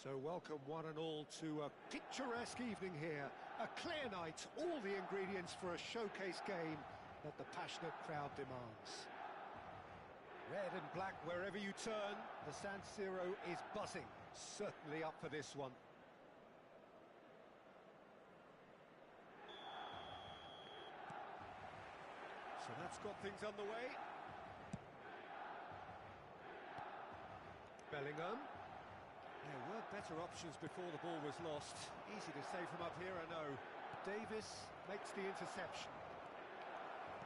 So welcome one and all to a picturesque evening here. A clear night, all the ingredients for a showcase game that the passionate crowd demands. Red and black wherever you turn, the San Siro is buzzing. Certainly up for this one. So that's got things underway. Bellingham. There were better options before the ball was lost. Easy to say from up here, I know. Davis makes the interception.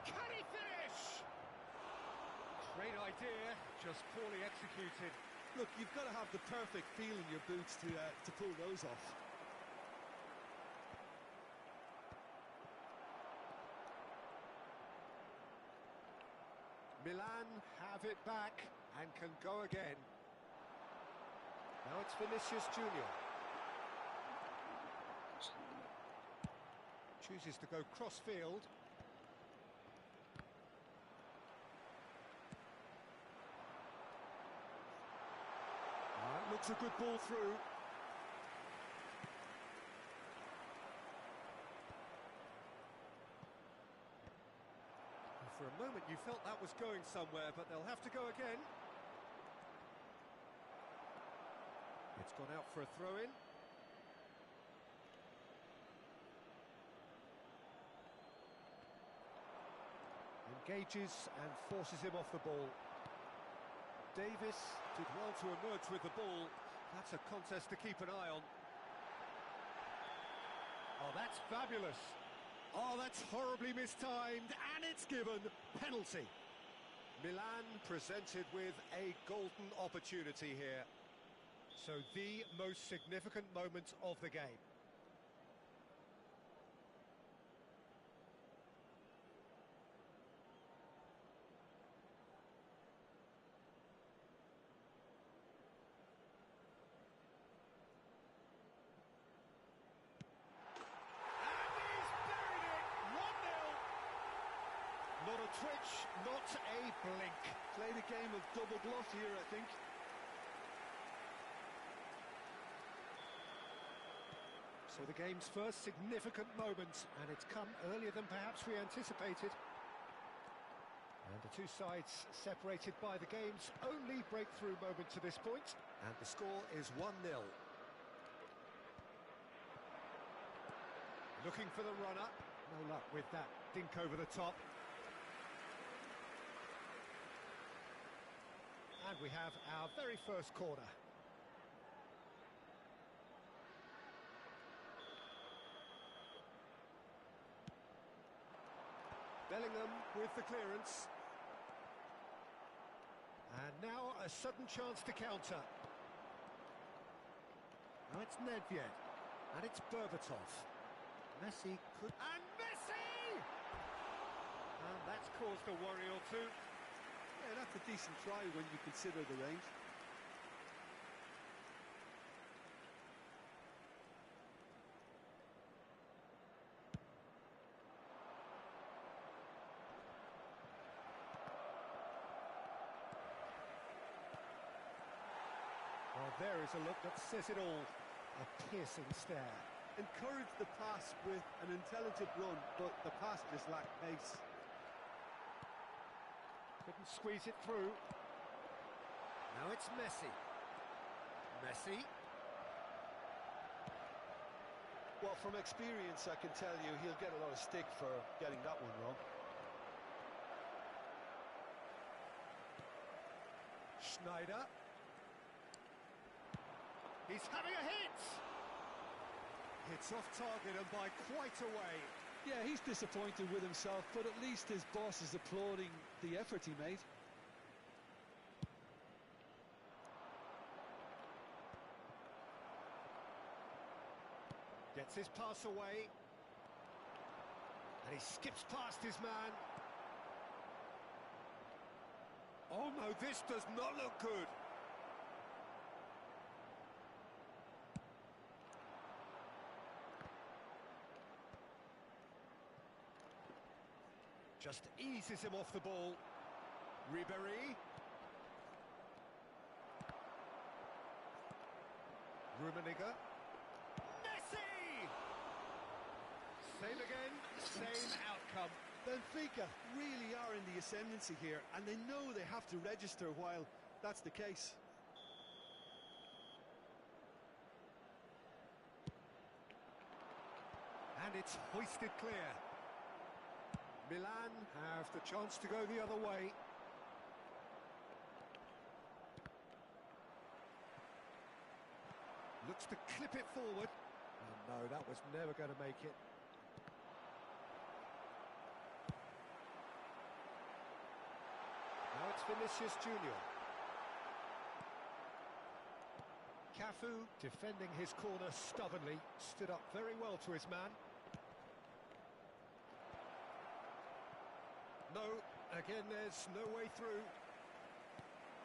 Can he finish? Great idea, just poorly executed. Look, you've got to have the perfect feel in your boots to pull those off. Milan have it back and can go again. Now it's Vinicius Junior. Chooses to go cross-field. That looks a good ball through. For a moment you felt that was going somewhere, but they'll have to go again. It's gone out for a throw-in. Engages and forces him off the ball. Davis did well to emerge with the ball. That's a contest to keep an eye on. Oh, that's fabulous. Oh, that's horribly mistimed, and it's given. Penalty. Milan presented with a golden opportunity here. So the most significant moment of the game. Not a twitch, not a blink. Played a game of double bluff here, I think. So the game's first significant moment, and it's come earlier than perhaps we anticipated. And the two sides separated by the game's only breakthrough moment to this point. And the score is 1-0. Looking for the runner. No luck with that dink over the top. And we have our very first corner. Bellingham with the clearance. And now a sudden chance to counter. Now it's Nedved. And it's Berbatov. Messi could... And Messi! And that's caused a worry or two. Yeah, that's a decent try when you consider the range. Well, there is a look that says it all. A piercing stare. Encourage the pass with an intelligent run, but the pass just lacked pace. Couldn't squeeze it through. Now it's Messi. Messi. Well, from experience, I can tell you he'll get a lot of stick for getting that one wrong. Schneider. He's having a hit! It's off target and by quite a way. Yeah, he's disappointed with himself, but at least his boss is applauding the effort he made. Gets his pass away. And he skips past his man. Oh no, this does not look good. Just eases him off the ball. Ribéry. Rummenigge. Messi! Same again, same outcome. Benfica really are in the ascendancy here, and they know they have to register while that's the case. And it's hoisted clear. Milan have the chance to go the other way. Looks to clip it forward. Oh, no, that was never going to make it. Now it's Vinicius Junior. Cafu defending his corner stubbornly, stood up very well to his man. No, again there's no way through.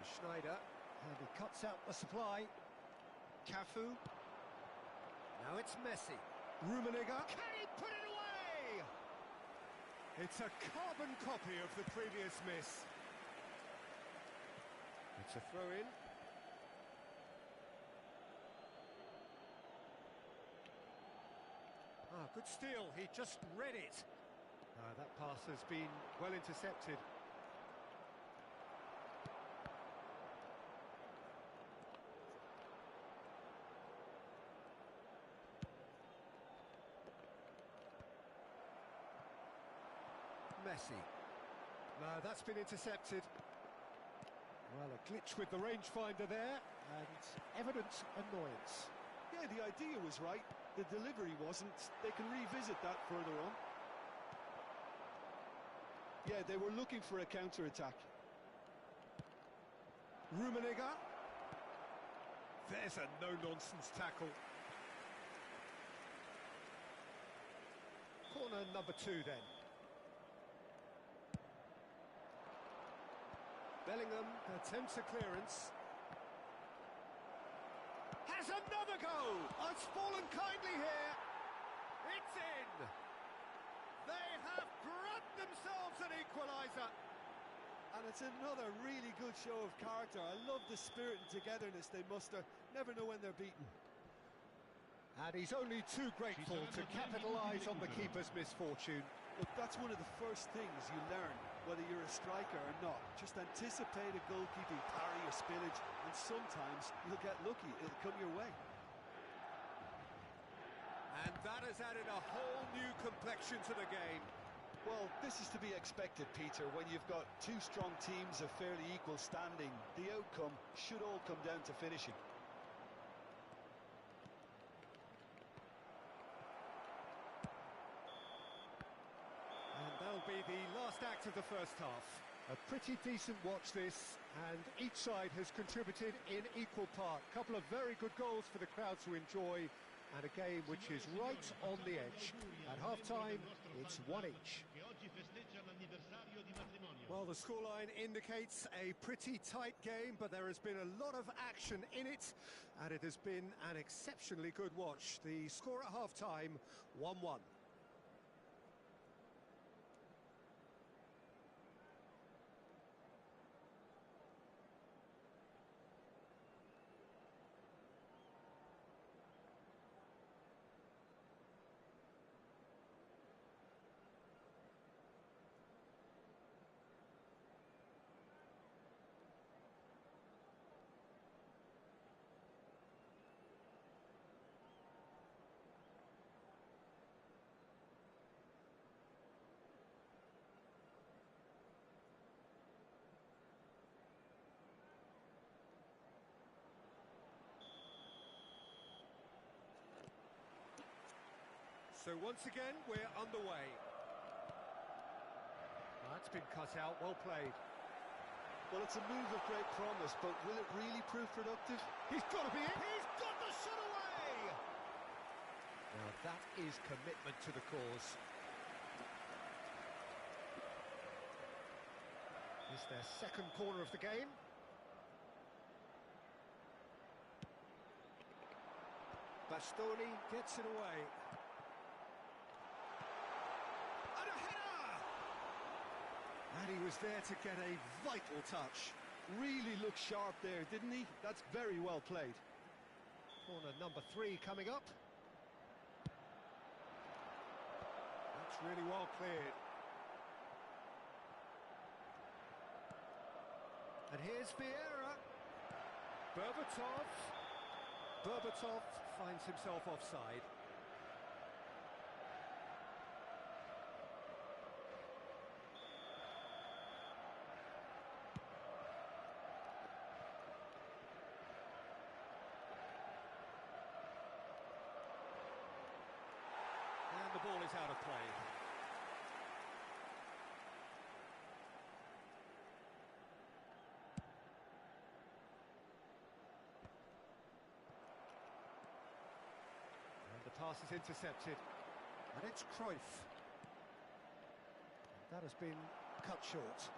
Schneider, and he cuts out the supply. Cafu. Now it's Messi. Rummenigge. Can he put it away? It's a carbon copy of the previous miss. It's a throw-in. Ah, good steal. He just read it. That pass has been well intercepted. Messi. No, that's been intercepted. Well, a glitch with the rangefinder there, and evident annoyance. Yeah, the idea was right. The delivery wasn't. They can revisit that further on. Yeah, they were looking for a counter-attack. Rummenigge. There's a no-nonsense tackle. Corner number 2 then. Bellingham attempts a clearance. Has another go! It's fallen kindly here. It's in. They have grabbed themselves an equaliser. And it's another really good show of character. I love the spirit and togetherness they muster. Never know when they're beaten. And he's only too grateful to capitalise on the keeper's misfortune. Look, that's one of the first things you learn, whether you're a striker or not. Just anticipate a goalkeeping parry or spillage, and sometimes you'll get lucky. It'll come your way. And that has added a whole new complexion to the game. Well, this is to be expected, Peter. When you've got two strong teams of fairly equal standing, the outcome should all come down to finishing. And that'll be the last act of the first half. A pretty decent watch this, and each side has contributed in equal part. A couple of very good goals for the crowd to enjoy, and a game which is right on the edge. At half-time, it's 1 each. Well, the scoreline indicates a pretty tight game, but there has been a lot of action in it, and it has been an exceptionally good watch. The score at half-time, 1-1. So once again, we're underway. That's been cut out, well played. Well, it's a move of great promise, but will it really prove productive? He's got to be in! He's got the shot away! Now that is commitment to the cause. It's their second corner of the game. Bastoni gets it away. And a header! And he was there to get a vital touch. Really looked sharp there, didn't he? That's very well played. Corner number 3 coming up. That's really well cleared. And here's Vieira. Berbatov finds himself offside. And the ball is out of play. And the pass is intercepted. And it's Cruyff. That has been cut short.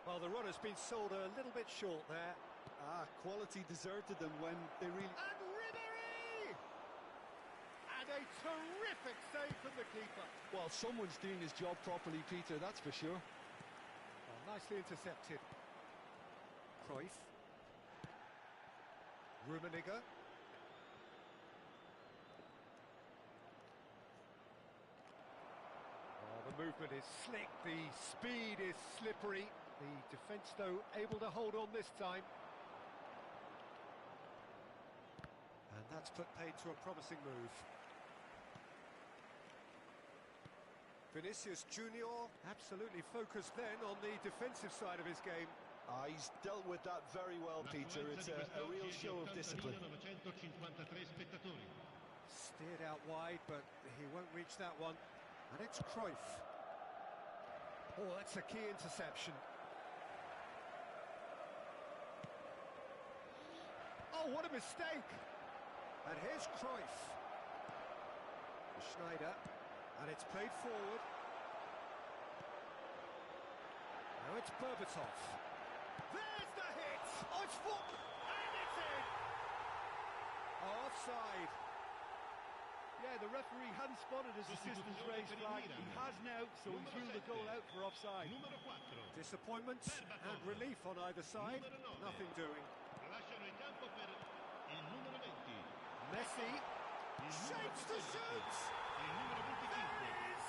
Well, the run has been sold a little bit short there. Quality deserted them when they really... And Ribéry! And a terrific save from the keeper. Well, someone's doing his job properly, Peter, that's for sure. Well, nicely intercepted. Cruyff. Rummenigge. Oh, the movement is slick, the speed is slippery. The defence, though, able to hold on this time. And that's put paid to a promising move. Vinicius Junior absolutely focused then on the defensive side of his game. He's dealt with that very well, Peter. It's a real show of discipline. Steered out wide, but he won't reach that one. And it's Cruyff. Oh, that's a key interception. Oh, what a mistake! And here's Cruyff. Schneider. And it's played forward. Now it's Berbatov. There's the hit! Oh, it's foot! And it's in! Offside. Yeah, the referee hadn't spotted his assistant's raised flag. He has now, so he's ruled the goal out for offside. Disappointment and relief on either side. Nothing doing. Messi shapes to shoot. There it is.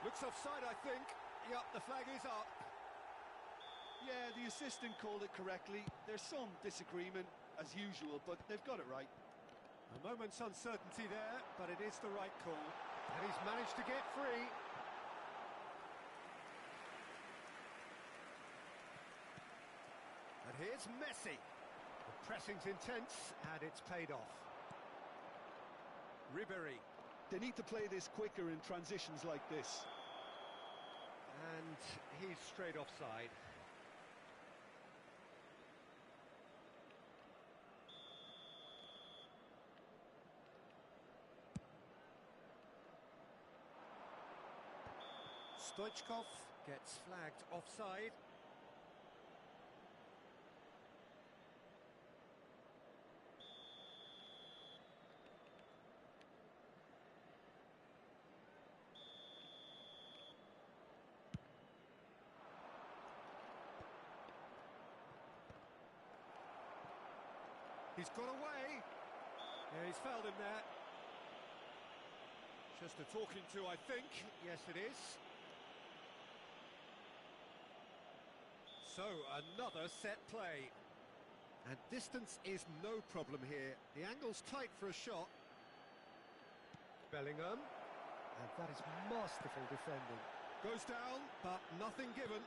Looks offside, I think. Yep, the flag is up. Yeah, the assistant called it correctly. There's some disagreement, as usual, but they've got it right. A moment's uncertainty there, but it is the right call. And he's managed to get free. And here's Messi. The pressing's intense, and it's paid off. Ribéry. They need to play this quicker in transitions like this. And he's straight offside. Stoichkov gets flagged offside. He's got away. Yeah, he's fouled him there. Just a talking to, I think. Yes, it is. So, another set play. And distance is no problem here. The angle's tight for a shot. Bellingham. And that is masterful defending. Goes down, but nothing given.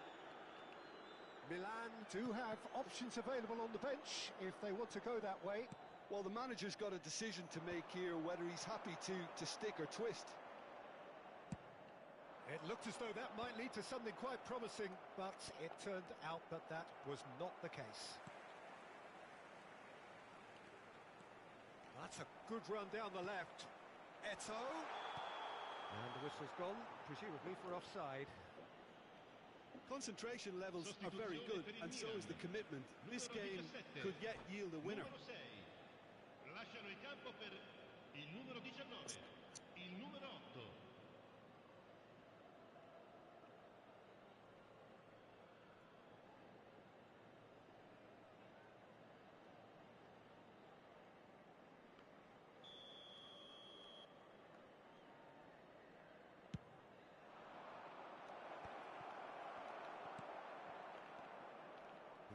Milan do have options available on the bench if they want to go that way. Well, the manager's got a decision to make here, whether he's happy to stick or twist. It looked as though that might lead to something quite promising, but it turned out that that was not the case. That's a good run down the left. Eto'o. And the whistle's gone, presumably for offside. Concentration levels are very good, and so is the commitment. This game could yet yield a winner. Lasciano il campo per il numero 19, il numero 8.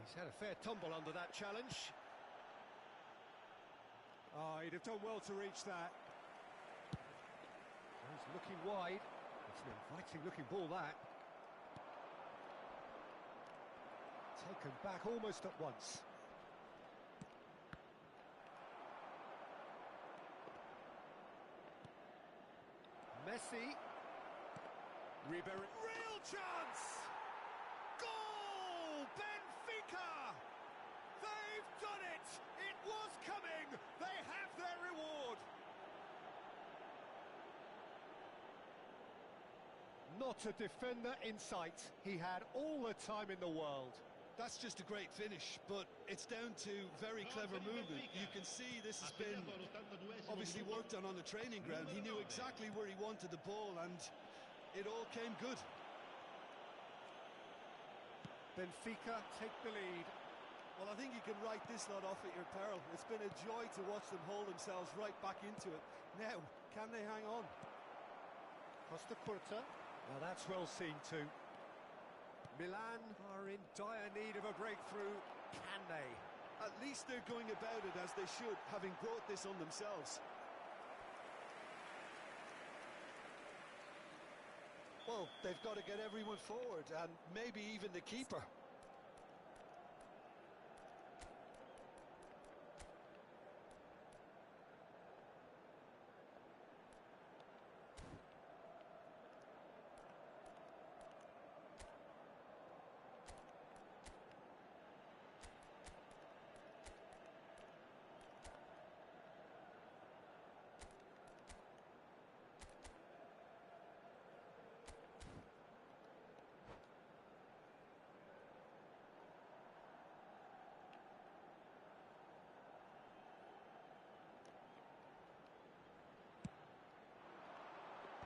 He's had a fair tumble under that challenge. Oh, he'd have done well to reach that. He's looking wide. It's an inviting looking ball, that. Taken back almost at once. Messi. Ribery. Real chance! Goal! Benfica! They've done it! It was coming! They have their reward! Not a defender in sight. He had all the time in the world. That's just a great finish, but it's down to very clever movement. You can see this has been obviously worked on the training ground. He knew exactly where he wanted the ball, and it all came good. Benfica take the lead. Well, I think you can write this lot off at your peril. It's been a joy to watch them hold themselves right back into it. Now, can they hang on? Costa Curta. Now that's well seen too. Milan are in dire need of a breakthrough. Can they? At least they're going about it as they should, having brought this on themselves. Well, they've got to get everyone forward, and maybe even the keeper.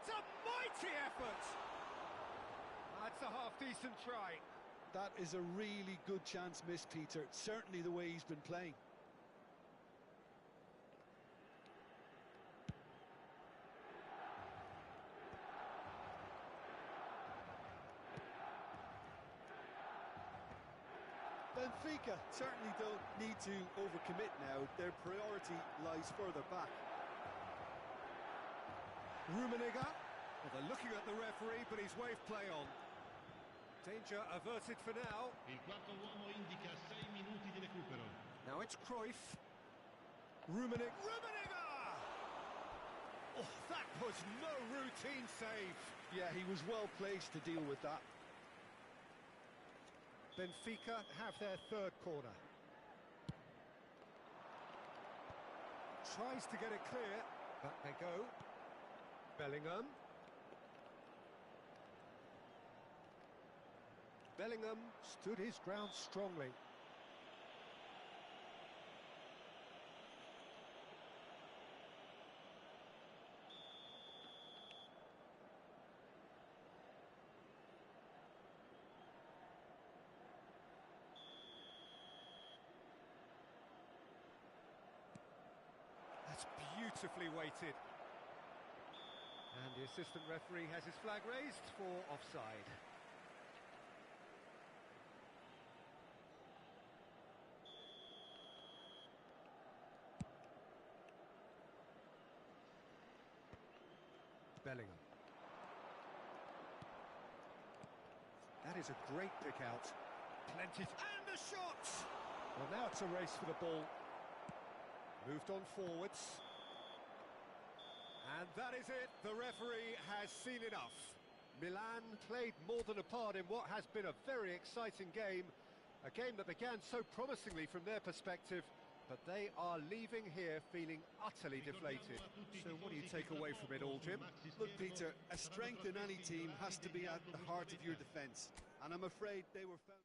It's a mighty effort! That's a half-decent try. That is a really good chance missed, Peter. Certainly the way he's been playing. Benfica certainly don't need to overcommit now. Their priority lies further back. Rummenigge. Well, they're looking at the referee, but he's waved play on. Danger averted for now. Il quarto uomo indica 6 minuti di recupero. Now it's Cruyff. Rummenigge. Rummenigge! Oh, that was no routine save. Yeah, he was well placed to deal with that. Benfica have their third corner. Tries to get it clear. Back they go. Bellingham. Bellingham stood his ground strongly. That's beautifully weighted. And the assistant referee has his flag raised for offside. Bellingham. That is a great pick out. Plenty. And the shot! Well, now it's a race for the ball. Moved on forwards. And that is it. The referee has seen enough. Milan played more than a part in what has been a very exciting game. A game that began so promisingly from their perspective, but they are leaving here feeling utterly deflated. So what do you take away from it all, Jim? Look, Peter, a strength in any team has to be at the heart of your defence. And I'm afraid they were found...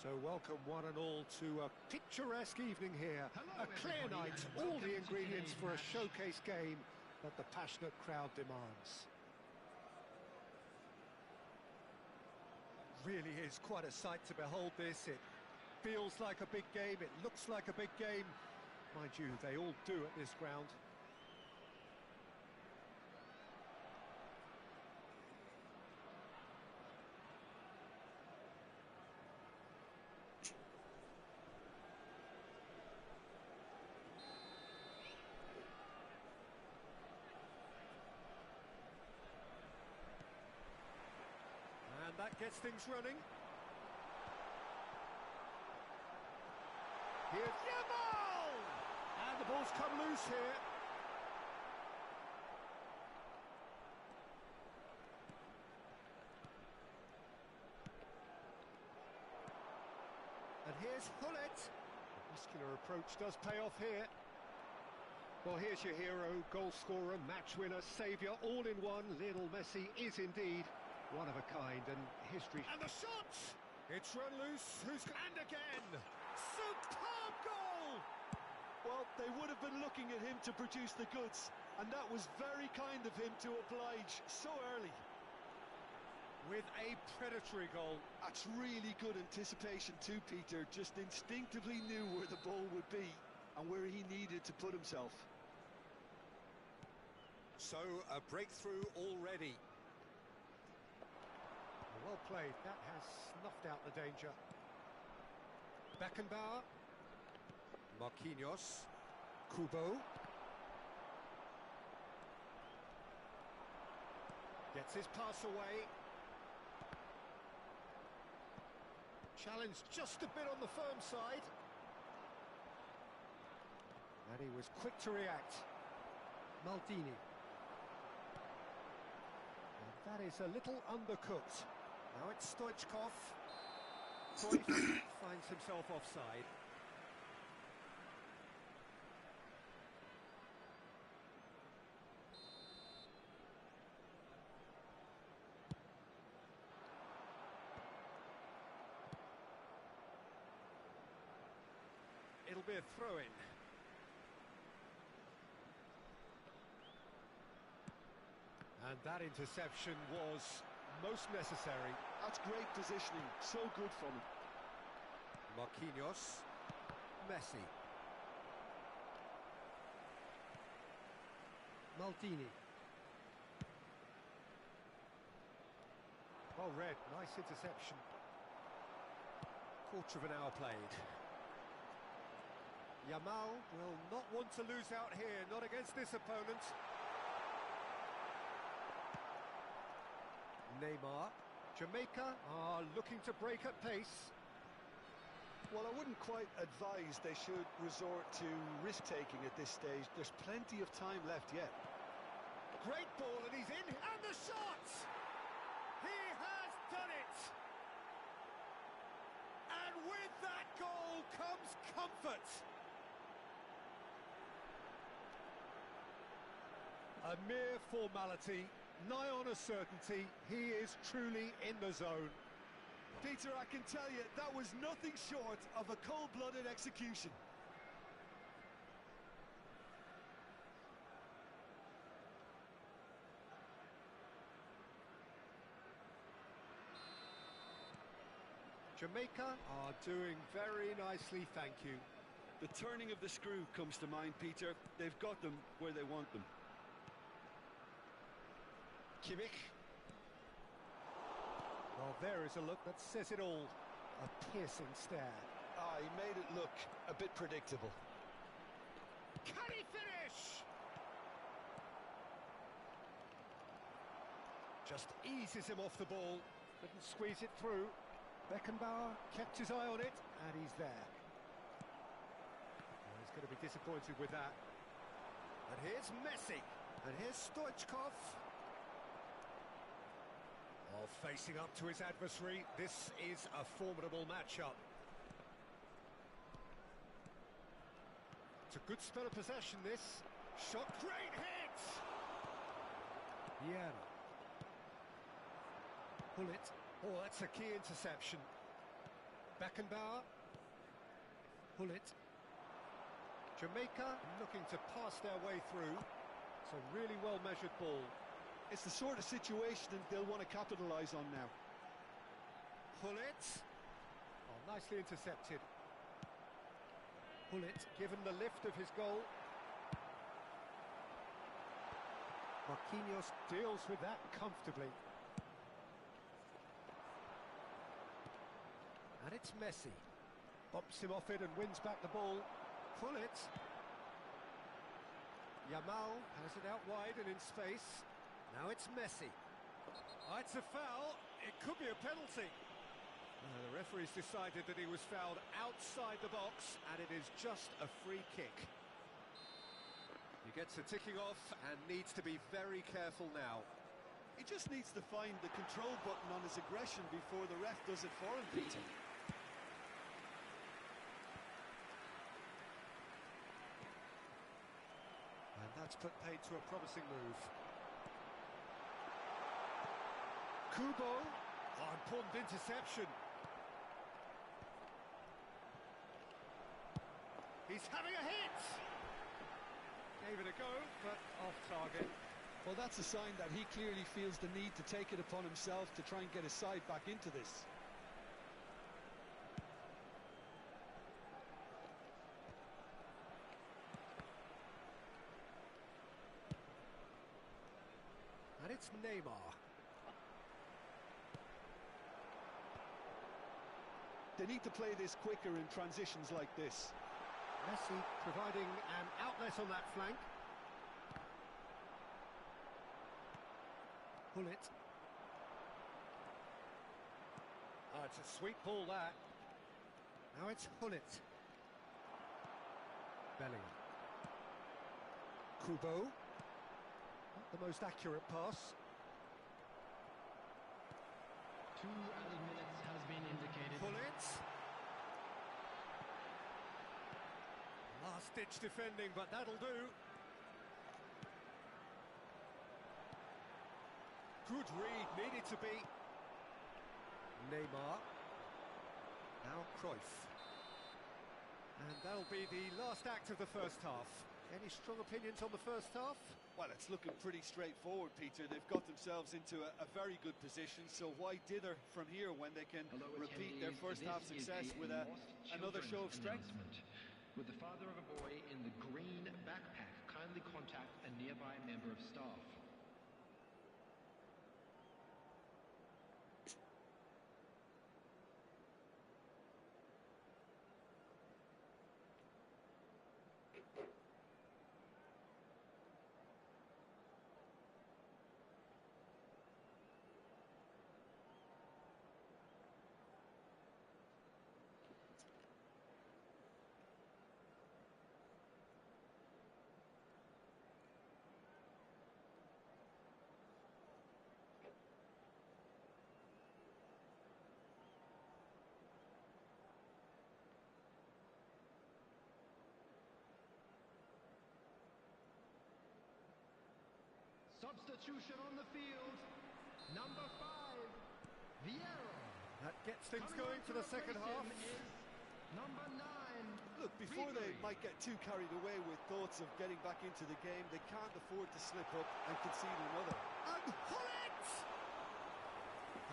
So welcome one and all to a picturesque evening here. A clear night, all the ingredients for a showcase game that the passionate crowd demands. Really is quite a sight to behold this. It feels like a big game, it looks like a big game. Mind you, they all do at this ground. And that gets things running. Here's Yamal! And the ball's come loose here. And here's Hullet. The muscular approach does pay off here. Well, here's your hero, goal scorer, match winner, saviour, all in one. Lionel Messi is indeed one of a kind, and history... And the shot! It's run loose, and again! Superb goal! Well, they would have been looking at him to produce the goods, and that was very kind of him to oblige so early. With a predatory goal. That's really good anticipation too, Peter. Just instinctively knew where the ball would be and where he needed to put himself. So, a breakthrough already. Well played, that has snuffed out the danger. Beckenbauer. Marquinhos. Kubo. Gets his pass away. Challenge just a bit on the firm side. And he was quick to react. Maldini. And that is a little undercooked. Now it's Stoichkov. Cruyff finds himself offside. It'll be a throw-in. And that interception was most necessary. That's great positioning, so good from him. Marquinhos. Messi. Maldini. Well read, nice interception. Quarter of an hour played. Yamal will not want to lose out here, not against this opponent. Neymar. Jamaica are looking to break at pace. Well, I wouldn't quite advise they should resort to risk-taking at this stage. There's plenty of time left yet. Great ball, and he's in, and the shot! He has done it! And with that goal comes comfort. A mere formality, nigh on a certainty, he is truly in the zone. Peter, I can tell you, that was nothing short of a cold-blooded execution. Jamaica are doing very nicely, thank you. The turning of the screw comes to mind, Peter. They've got them where they want them. Kimmich. Well, there is a look that says it all. A piercing stare. Ah, he made it look a bit predictable. Can he finish? Just eases him off the ball. Couldn't squeeze it through. Beckenbauer kept his eye on it, and he's there. Well, he's going to be disappointed with that. And here's Messi. And here's Stoichkov. Oh, facing up to his adversary, this is a formidable matchup. It's a good spell of possession, this. Shot, great hit! Yeah. Pull it. Oh, that's a key interception. Beckenbauer. Pull it. Jamaica looking to pass their way through. It's a really well-measured ball. It's the sort of situation they'll want to capitalise on now. Pull it. Oh, nicely intercepted. Pull it, given the lift of his goal. Marquinhos deals with that comfortably. And it's Messi. Bumps him off it and wins back the ball. Pull it. Yamal has it out wide and in space. Now it's Messi. Oh, it's a foul. It could be a penalty. The referee's decided that he was fouled outside the box, and it is just a free kick. He gets a ticking off and needs to be very careful now. He just needs to find the control button on his aggression before the ref does it for him, Peter. And that's put paid to a promising move. Kubo. Oh, important interception. He's having a hit! Gave it a go, but off target. Well, that's a sign that he clearly feels the need to take it upon himself to try and get his side back into this. And it's Neymar. They need to play this quicker in transitions like this. Messi providing an outlet on that flank. Pull it. Oh, it's a sweet ball, that. Now it's Hullet. Bellingham. Kubo. Not the most accurate pass. 2 added minutes has been indicated. Pull it. Last-ditch defending, but that'll do. Good read, needed to be. Neymar. Now Cruyff. And that'll be the last act of the first half. Any strong opinions on the first half? Well, it's looking pretty straightforward, Peter. They've got themselves into a very good position, so why dither from here when they can repeat their first half success with another show of strength? With the father of a boy in the green backpack, kindly contact a nearby member of staff. Substitution on the field. Number 5, Vieira. That gets things going for the second half. Number 9. Look, before they might get too carried away with thoughts of getting back into the game, they can't afford to slip up and concede another. And Hullet!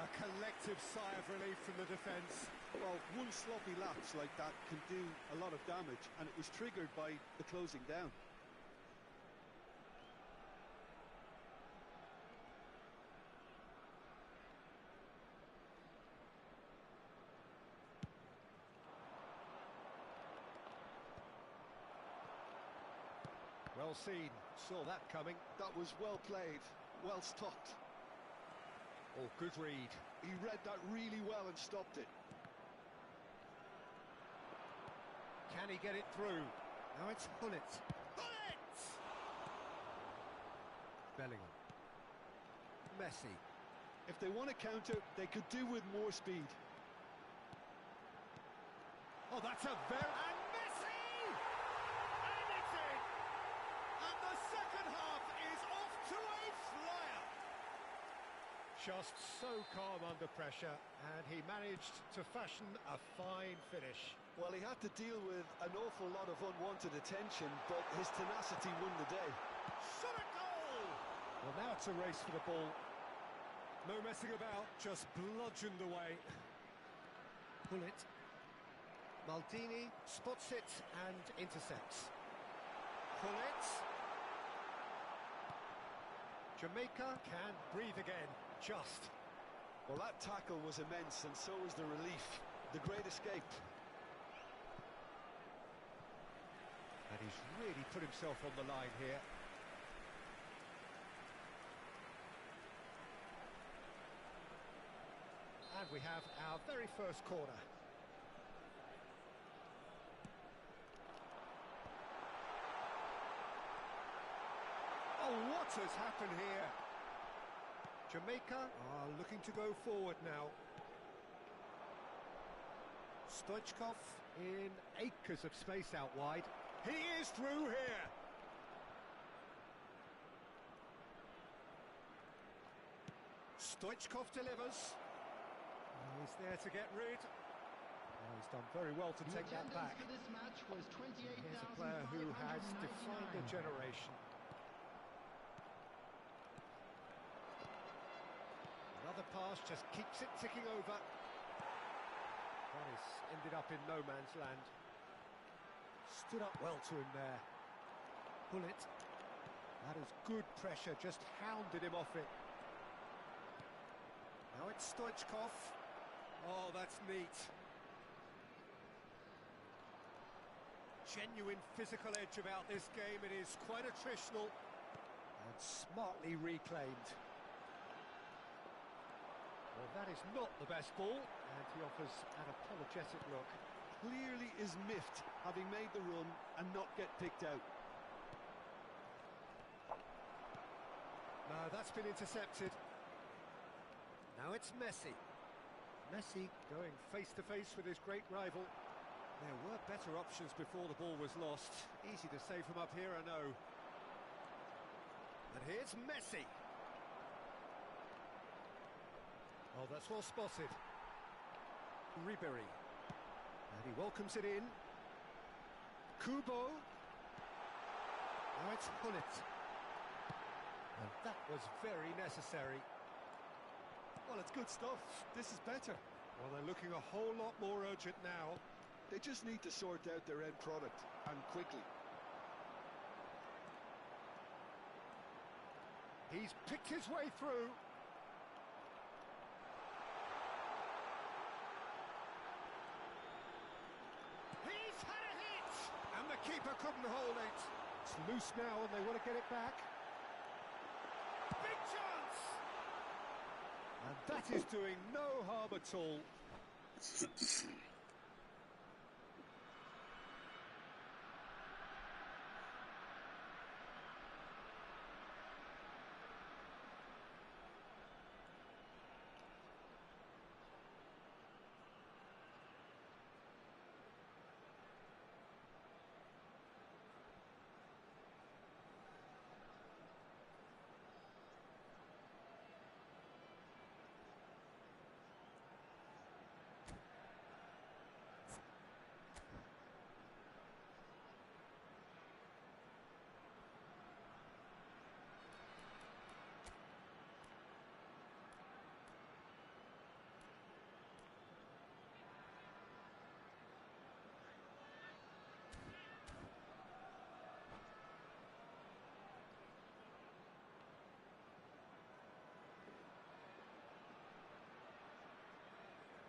A collective sigh of relief from the defence. Well, one sloppy lapse like that can do a lot of damage, and it was triggered by the closing down. Well seen, saw that coming. That was well played, well stopped. Oh, good read. He read that really well and stopped it. Can he get it through? Now it's Hullet. Hullet! Bellingham. Messi. If they want to counter, they could do with more speed. Oh, that's a very... And Messi! And it's in! And the second half is off to a flyer! Just so calm under pressure, and he managed to fashion a fine finish. Well, he had to deal with an awful lot of unwanted attention, but his tenacity won the day. Shot a goal! Well, now it's a race for the ball. No messing about, just bludgeoned away. Pull it. Maldini spots it and intercepts. Pull it. Jamaica can breathe again, just. Well, that tackle was immense, and so was the relief. The great escape. And he's really put himself on the line here. And we have our very first corner. Oh, what has happened here? Jamaica are looking to go forward now. Stoichkov in acres of space out wide. He is through here. Stoichkov delivers. He's there to get rid. Oh, he's done very well to take that back. For this match was 28,599. Here's a player who has defined a generation. Another pass just keeps it ticking over. That has ended up in no man's land. Stood up well to him there. Pull it. That is good pressure, just hounded him off it. Now it's Stoichkov. Oh, that's neat. Genuine physical edge about this game. It is quite attritional and smartly reclaimed. Well, that is not the best ball, and he offers an apologetic look. Clearly is miffed, having made the run and not get picked out. No, that's been intercepted. Now it's Messi. Messi going face-to-face with his great rival. There were better options before the ball was lost. Easy to say from up here, I know. And here's Messi. Oh, that's well spotted. Ribery. And he welcomes it in. Kubo. Now it's Hullet. And that was very necessary. Well, it's good stuff. This is better. Well, they're looking a whole lot more urgent now. They just need to sort out their end product, and quickly. He's picked his way through. He's had a hit! And the keeper couldn't hold it. It's loose now and they want to get it back. Big chance! And that is doing no harm at all.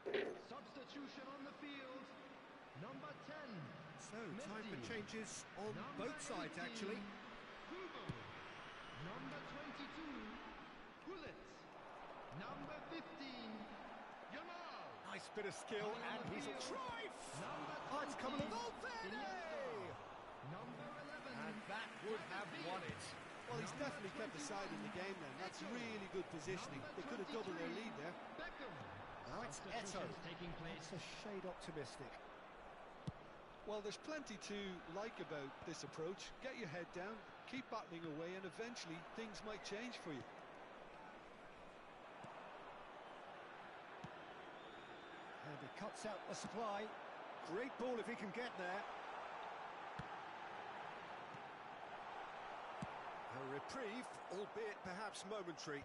Substitution on the field. Number 10. So, time for Messi. changes on Number both sides, 18, actually. Kubo. Number 22, Hullet. Number 15, Yamal. Nice bit of skill, Coming on and the he's a field. try. Number Oh, it's coming 20, along. Valverde! Number 11, And that would have won it. Well, he's definitely kept the side in the game then. That's really good positioning. They could have doubled their lead there. Beckham. Now it's Eto. Substitutions taking place. It's a shade optimistic. Well, there's plenty to like about this approach. Get your head down, keep battling away, and eventually things might change for you. He cuts out the supply. Great ball if he can get there. A reprieve, albeit perhaps momentary.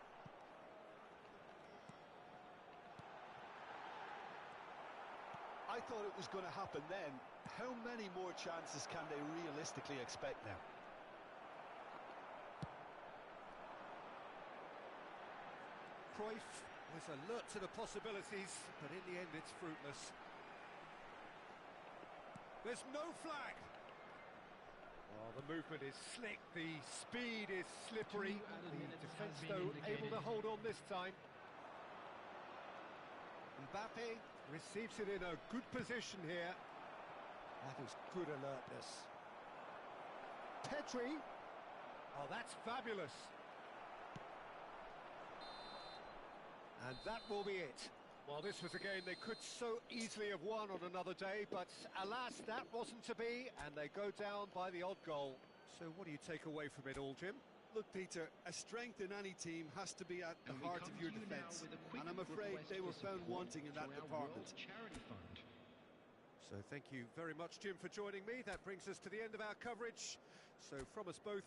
I thought it was going to happen then. How many more chances can they realistically expect now? Cruyff was alert to the possibilities, but in the end it's fruitless. There's no flag. Oh, the movement is slick, the speed is slippery. The defence, though, able to hold on this time. Mbappe receives it in a good position here. That is good alertness. Pedri. Oh, that's fabulous. And that will be it. Well, this was a game they could so easily have won on another day, but alas, that wasn't to be, and they go down by the odd goal. So what do you take away from it all, Jim? Look, Peter, a strength in any team has to be at the heart of your defence, and I'm afraid they were found wanting in that department. So thank you very much, Jim, for joining me. That brings us to the end of our coverage. So from us both...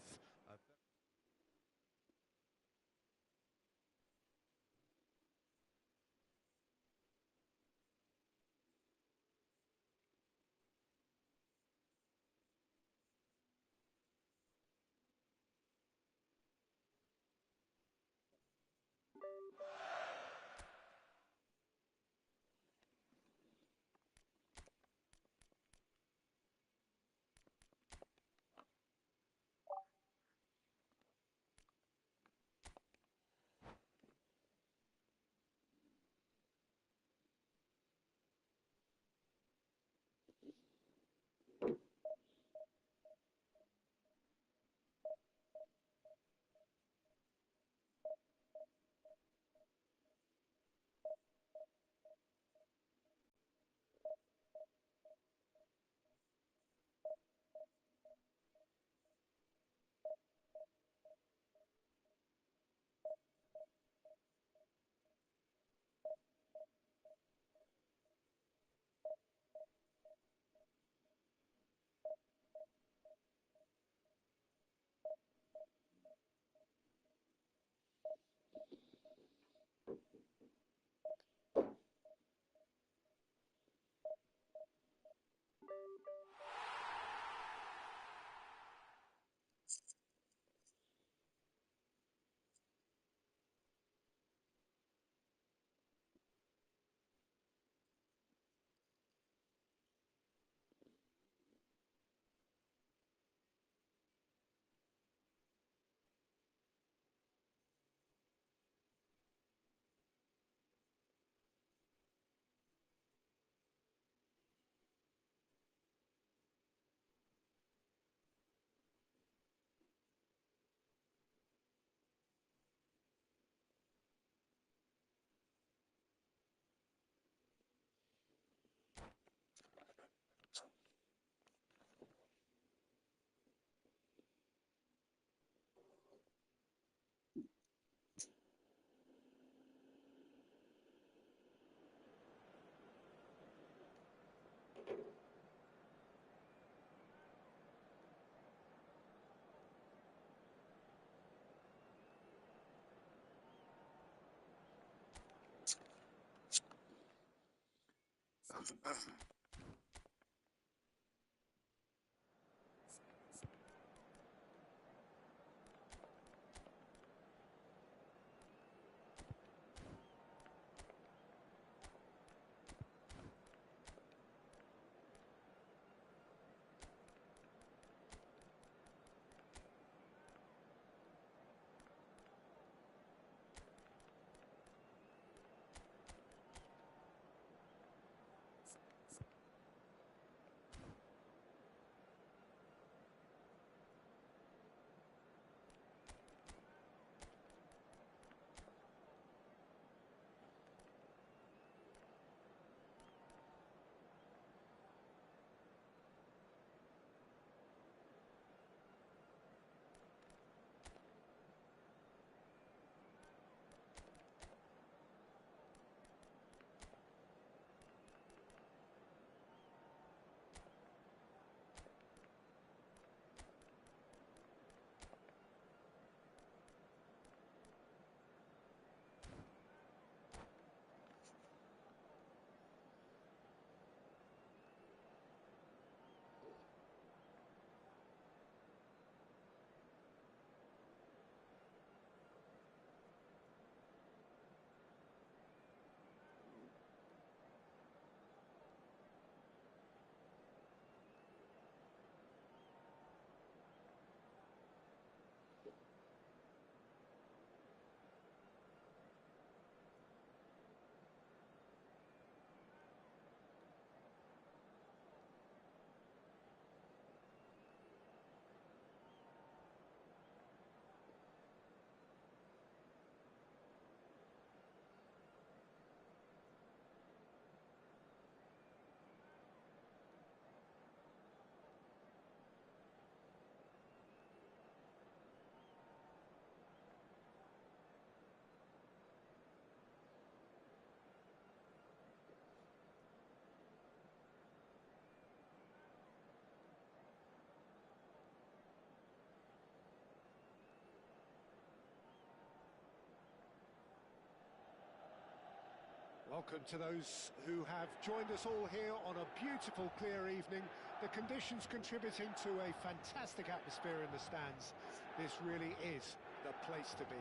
Welcome to those who have joined us all here on a beautiful, clear evening. The conditions contributing to a fantastic atmosphere in the stands. This really is the place to be.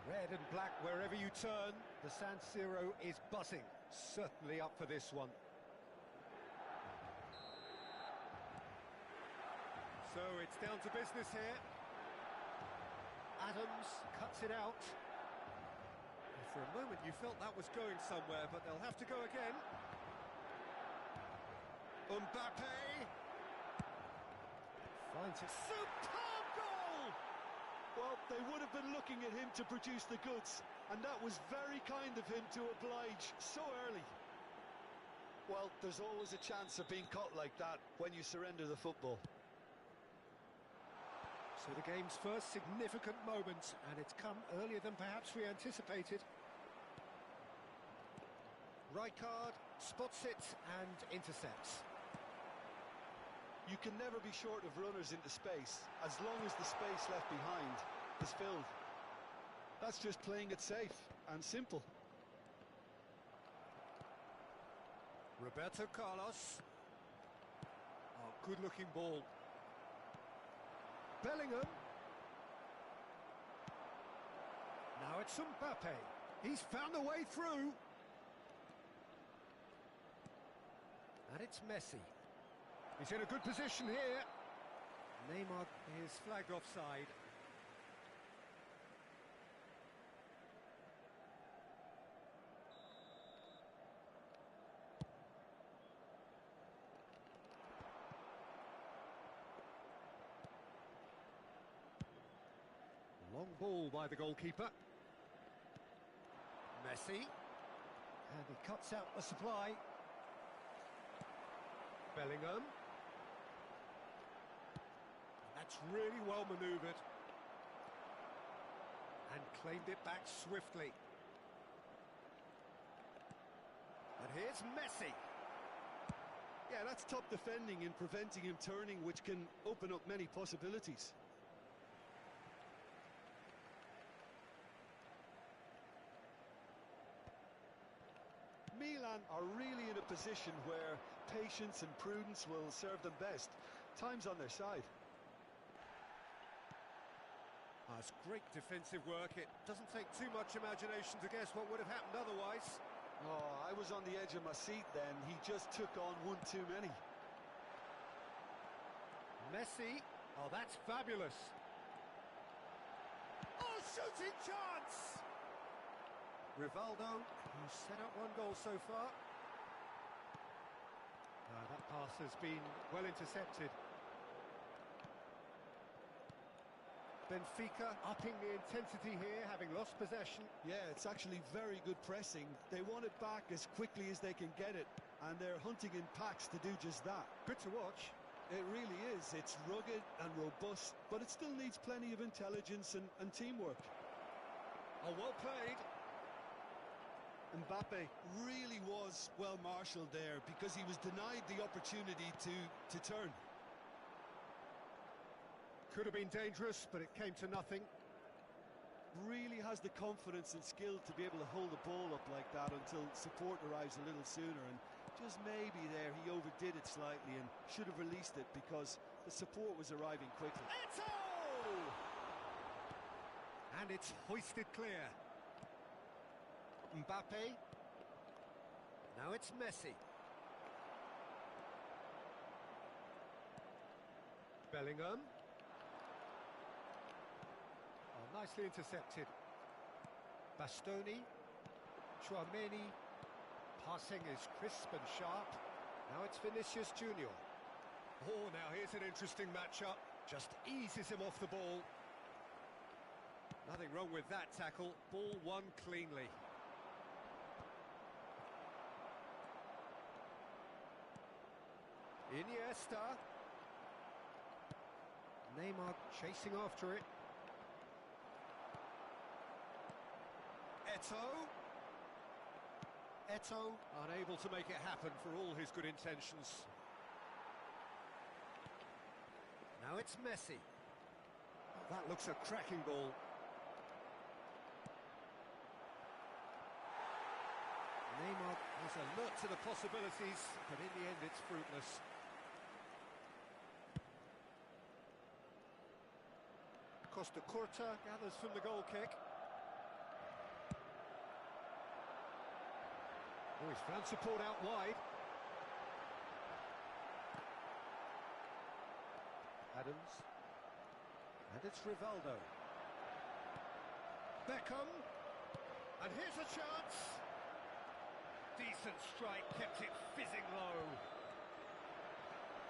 Red and black wherever you turn, the San Siro is buzzing. Certainly up for this one. So it's down to business here. Adams cuts it out. For a moment you felt that was going somewhere, but they'll have to go again. Mbappe finds it. Superb goal! Well, they would have been looking at him to produce the goods, and that was very kind of him to oblige so early. Well, there's always a chance of being caught like that when you surrender the football. So the game's first significant moment, and it's come earlier than perhaps we anticipated. Rijkaard spots it and intercepts. You can never be short of runners into space, as long as the space left behind is filled. That's just playing it safe and simple. Roberto Carlos. Oh, good-looking ball. Bellingham. Now it's Mbappe. He's found a way through. And it's Messi. He's in a good position here. Neymar is flagged offside. Long ball by the goalkeeper. Messi. And he cuts out the supply. Bellingham. That's really well manoeuvred. And claimed it back swiftly. And here's Messi. Yeah, that's top defending and preventing him turning, which can open up many possibilities. Milan are really in a position where patience and prudence will serve them best. Time's on their side. Oh, it's great defensive work. It doesn't take too much imagination to guess what would have happened otherwise. Oh, I was on the edge of my seat then. He just took on one too many. Messi. Oh, that's fabulous. Oh, shooting chance! Rivaldo, who's set up one goal so far. That pass has been well intercepted. Benfica upping the intensity here, having lost possession. Yeah, it's actually very good pressing. They want it back as quickly as they can get it, and they're hunting in packs to do just that. Good to watch. It really is. It's rugged and robust, but it still needs plenty of intelligence and teamwork. Oh, well played. Mbappe really was well marshalled there because he was denied the opportunity to turn. Could have been dangerous, but it came to nothing. Really has the confidence and skill to be able to hold the ball up like that until support arrives a little sooner, and just maybe there he overdid it slightly and should have released it because the support was arriving quickly. Eto'o! And it's hoisted clear. Mbappe. Now it's Messi. Bellingham. Oh, nicely intercepted. Bastoni. Chouameni. Passing is crisp and sharp. Now it's Vinicius Junior. Oh, now here's an interesting matchup. Just eases him off the ball. Nothing wrong with that tackle. Ball won cleanly. Iniesta. Neymar chasing after it. Eto'o unable to make it happen for all his good intentions. Now it's Messi. Oh, that looks a cracking ball. Neymar is alert to the possibilities, but in the end it's fruitless. Costa Curta gathers from the goal kick. Oh, he's found support out wide. Adams. And it's Rivaldo. Beckham. And here's a chance. Decent strike, kept it fizzing low.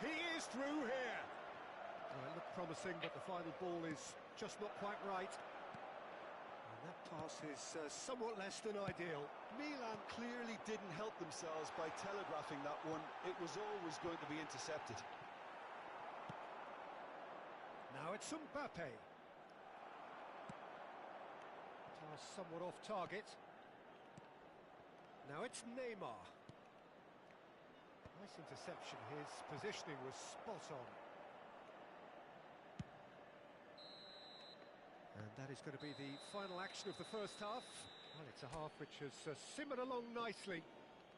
He is through here. Well, it looked promising, but the final ball is just not quite right. And that pass is somewhat less than ideal. Milan clearly didn't help themselves by telegraphing that one. It was always going to be intercepted. Now it's Mbappe. Pass somewhat off target. Now it's Neymar. Nice interception. His positioning was spot on. And that is going to be the final action of the first half. Well, it's a half which has simmered along nicely,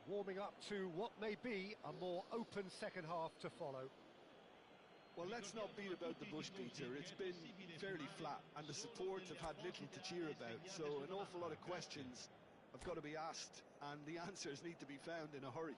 warming up to what may be a more open second half to follow. Well, let's not beat about the bush, Peter. It's been fairly flat, and the support have had little to cheer about. So an awful lot of questions have got to be asked, and the answers need to be found in a hurry.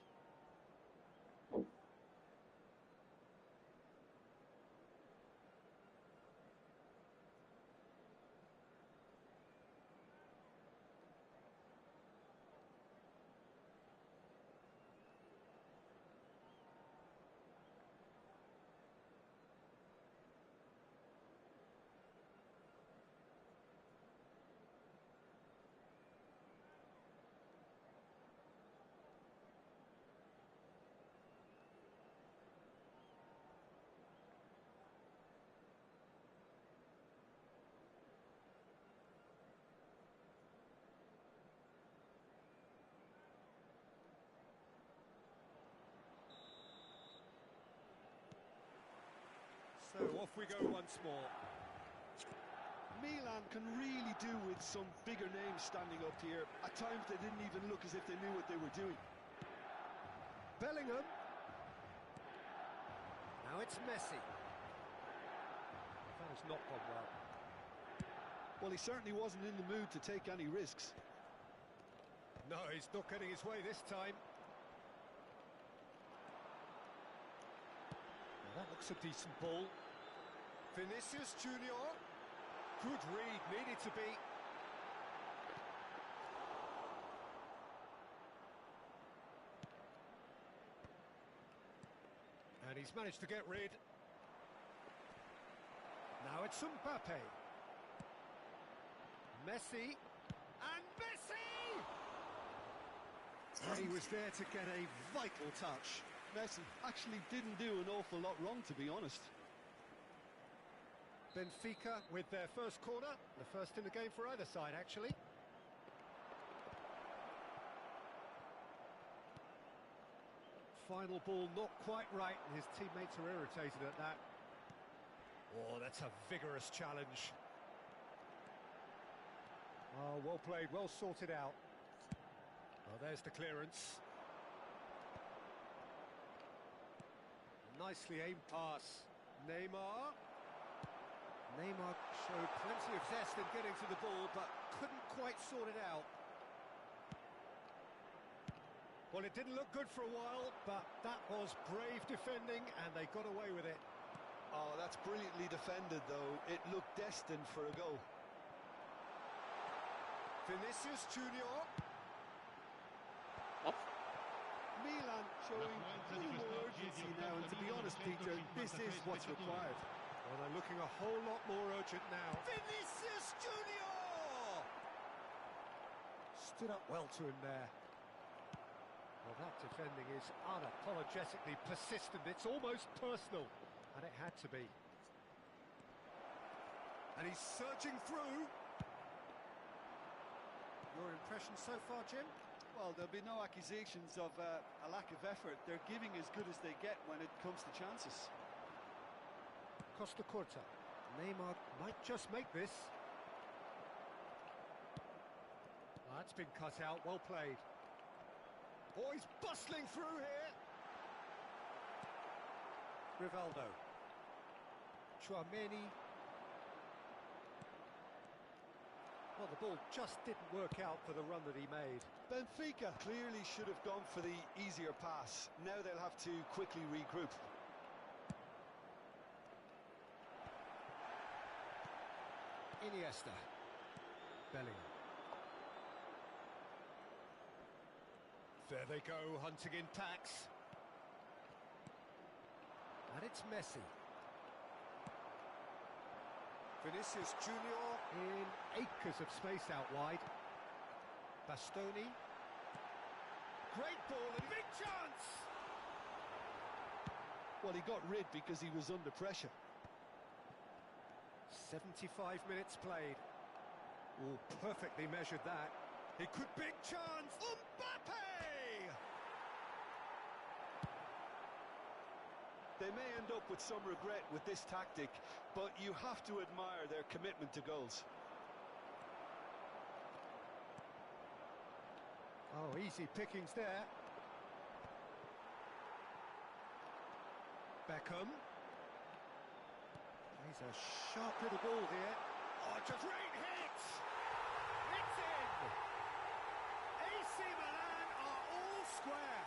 So off we go once more. Milan can really do with some bigger names standing up here. At times they didn't even look as if they knew what they were doing. Bellingham. Now it's Messi. That has not gone well. Well, he certainly wasn't in the mood to take any risks. No, he's not getting his way this time. Well, that looks a decent ball. Vinicius Junior. Good read, needed to be. And he's managed to get rid. Now it's Mbappe. Messi. And Messi! And he was there to get a vital touch. Messi actually didn't do an awful lot wrong, to be honest. Benfica with their first corner, the first in the game for either side, actually. Final ball not quite right, and his teammates are irritated at that. Oh, that's a vigorous challenge. Oh, well played, well sorted out. Well, there's the clearance. Nicely aimed pass. Neymar. Neymar showed plenty of zest in getting to the ball, but couldn't quite sort it out. Well, it didn't look good for a while, but that was brave defending, and they got away with it. Oh, that's brilliantly defended, though. It looked destined for a goal. Vinicius Junior. Milan showing a little more urgency now, and to be honest, Peter, this is what's required. Well, they're looking a whole lot more urgent now. Vinicius Junior! Stood up well to him there. Well, that defending is unapologetically persistent. It's almost personal, and it had to be. And he's surging through. Your impression so far, Jim? Well, there'll be no accusations of a lack of effort. They're giving as good as they get when it comes to chances. Costa Curta. Neymar might just make this. That's been cut out, well played. Oh, he's bustling through here. Rivaldo. Chouameni. Well, the ball just didn't work out for the run that he made. Benfica clearly should have gone for the easier pass. Now they'll have to quickly regroup. Iniesta. Bellingham. There they go, hunting in packs. And it's Messi. Vinicius Junior in acres of space out wide. Bastoni. Great ball and big chance! Well, he got rid because he was under pressure. 75 minutes played. Oh, perfectly measured that. It could big chance. Mbappe! They may end up with some regret with this tactic, but you have to admire their commitment to goals. Oh, easy pickings there. Beckham. He's a sharp little ball here. Oh, it's a great hit! It's in! AC Milan are all square.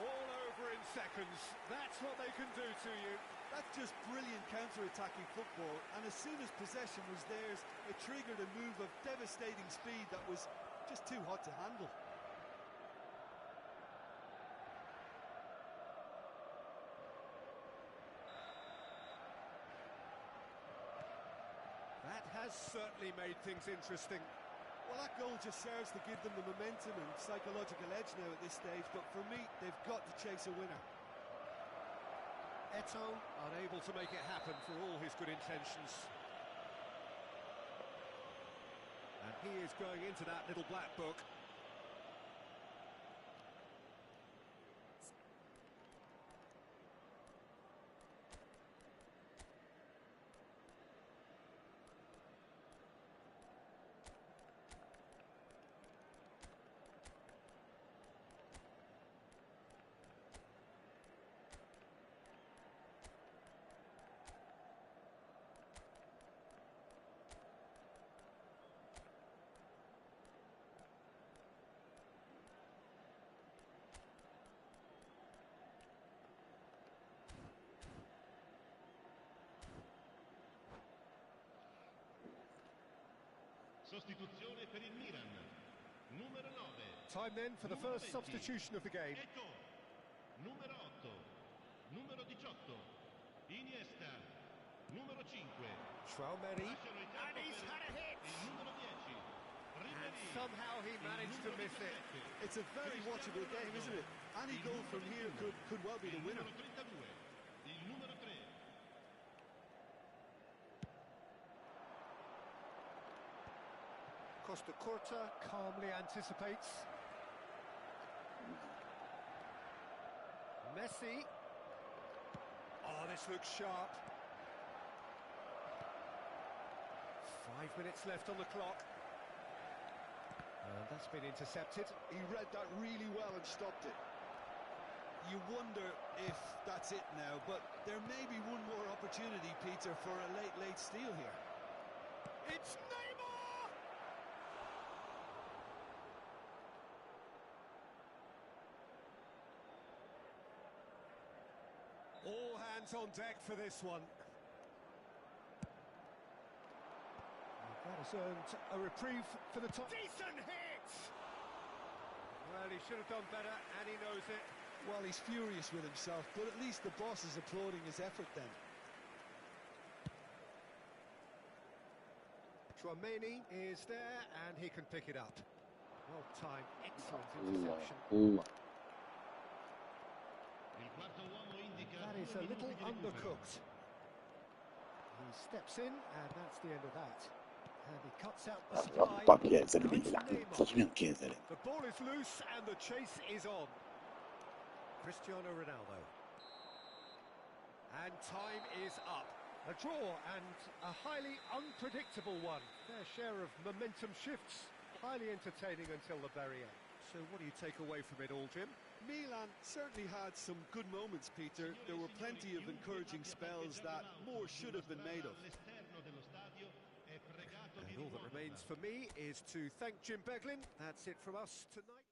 All over in seconds. That's what they can do to you. That's just brilliant counter-attacking football, and as soon as possession was theirs, it triggered a move of devastating speed that was just too hot to handle. That has certainly made things interesting. Well, that goal just serves to give them the momentum and psychological edge now at this stage, but for me, they've got to chase a winner. Eto'o unable to make it happen for all his good intentions. And he is going into that little black book. Sostituzione per il Milan. Numero 9. Time then for the Numero first 20. substitution of the game. Eto'o. Numero 8. Numero 18. Iniesta. Numero 5. Chouameni. Lasciano il campo And he's per had a hit! il numero 10. And Ribery. somehow he managed to miss it. It's a very watchable game, isn't it? Any goal from here could well be the winner. Il numero 32. Il numero 3. Costa Curta calmly anticipates. Messi. Oh, this looks sharp. 5 minutes left on the clock. And that's been intercepted. He read that really well and stopped it. You wonder if that's it now, but there may be one more opportunity, Peter, for a late steal here. It's Neymar! All hands on deck for this one. That has earned a reprieve for the top. Decent hit! Well, he should have done better, and he knows it. Well, he's furious with himself, but at least the boss is applauding his effort then. Chouameni is there, and he can pick it up. Well timed, excellent interception. Il quarto uomo indica That is a 2 little minuti di recupero. undercooked. He steps in, and that's the end of that. And he cuts out the supply. Fa chiedere, Now it's Villa, Neymar. facciamo chiedere. The ball is loose, and the chase is on. Cristiano Ronaldo. And time is up. A draw and a highly unpredictable one. Their share of momentum shifts. Highly entertaining until the very end. So what do you take away from it all, Jim? Milan certainly had some good moments, Peter. There were plenty of encouraging spells that more should have been made of. And all that remains for me is to thank Jim Beglin. That's it from us tonight.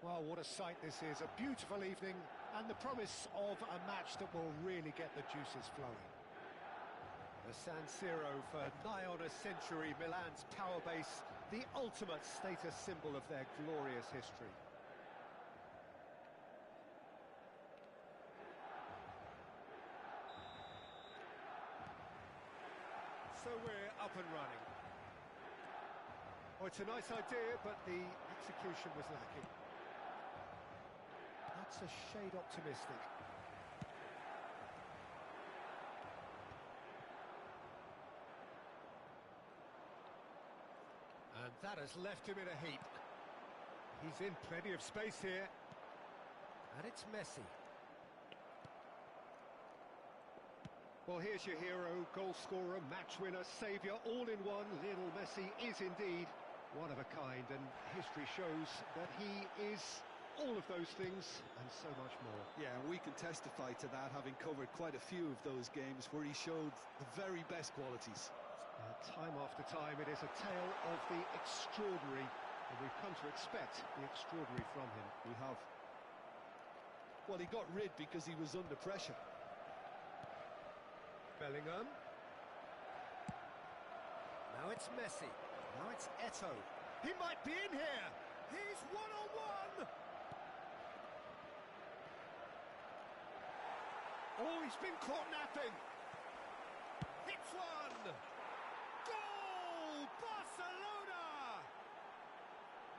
Well, what a sight this is. A beautiful evening and the promise of a match that will really get the juices flowing. The San Siro for nigh on a century, Milan's power base, the ultimate status symbol of their glorious history. So we're up and running. Oh, it's a nice idea, but the execution was lacking. That's a shade optimistic. And that has left him in a heap. He's in plenty of space here. And it's Messi. Well, here's your hero, goal scorer, match winner, saviour, all in one. Lionel Messi is indeed one of a kind, and history shows that he is all of those things and so much more. Yeah, we can testify to that, having covered quite a few of those games where he showed the very best qualities. Time after time, it is a tale of the extraordinary, and we've come to expect the extraordinary from him. We have. Well, he got rid because he was under pressure. Bellingham. Now it's Messi. Now it's Eto'o. He might be in here. He's one-on-one. Oh, he's been caught napping. Hits one. Goal! Barcelona!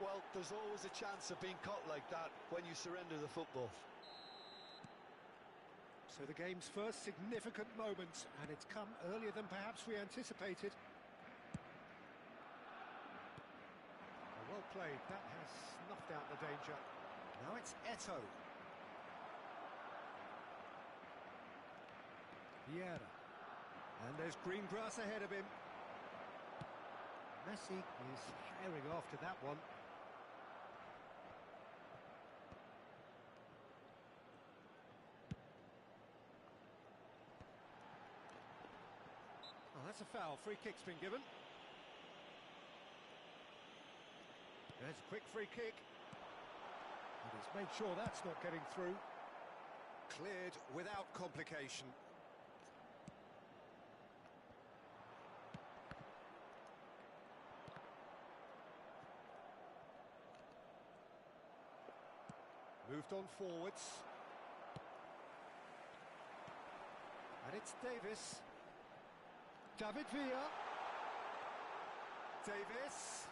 Well, there's always a chance of being caught like that when you surrender the football. So the game's first significant moment, and it's come earlier than perhaps we anticipated. Well played, that has snuffed out the danger. Now it's Eto'o. Vieira. And there's green grass ahead of him. Messi is herring after that one. Oh, that's a foul. Free kick's been given. There's a quick free kick. And he's made sure that's not getting through. Cleared without complication. Moved on forwards. And it's Davis. David Villa. Davis.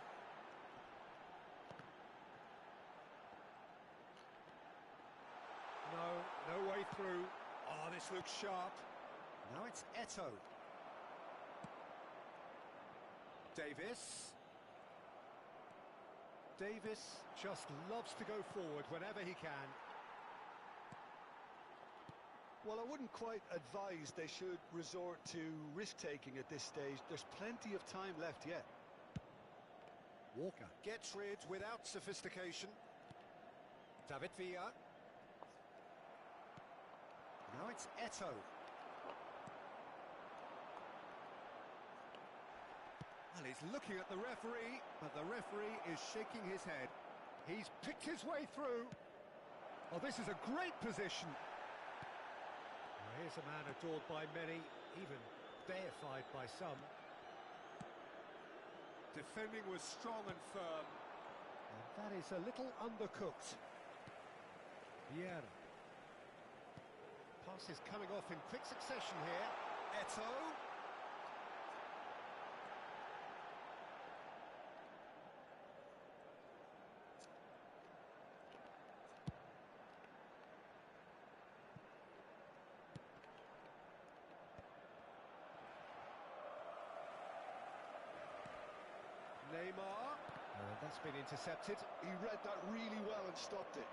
No way through. Oh, this looks sharp. Now it's Eto'o. Davis. Davis just loves to go forward whenever he can. Well, I wouldn't quite advise they should resort to risk-taking at this stage. There's plenty of time left yet. Walker gets rid without sophistication. David Villa. Now it's Eto'o. And he's looking at the referee, but the referee is shaking his head. He's picked his way through. Oh, this is a great position. Well, here's a man adored by many, even deified by some. Defending was strong and firm. And that is a little undercooked. Vieira. Pass is coming off in quick succession here. Eto'o. Neymar. That's been intercepted. He read that really well and stopped it.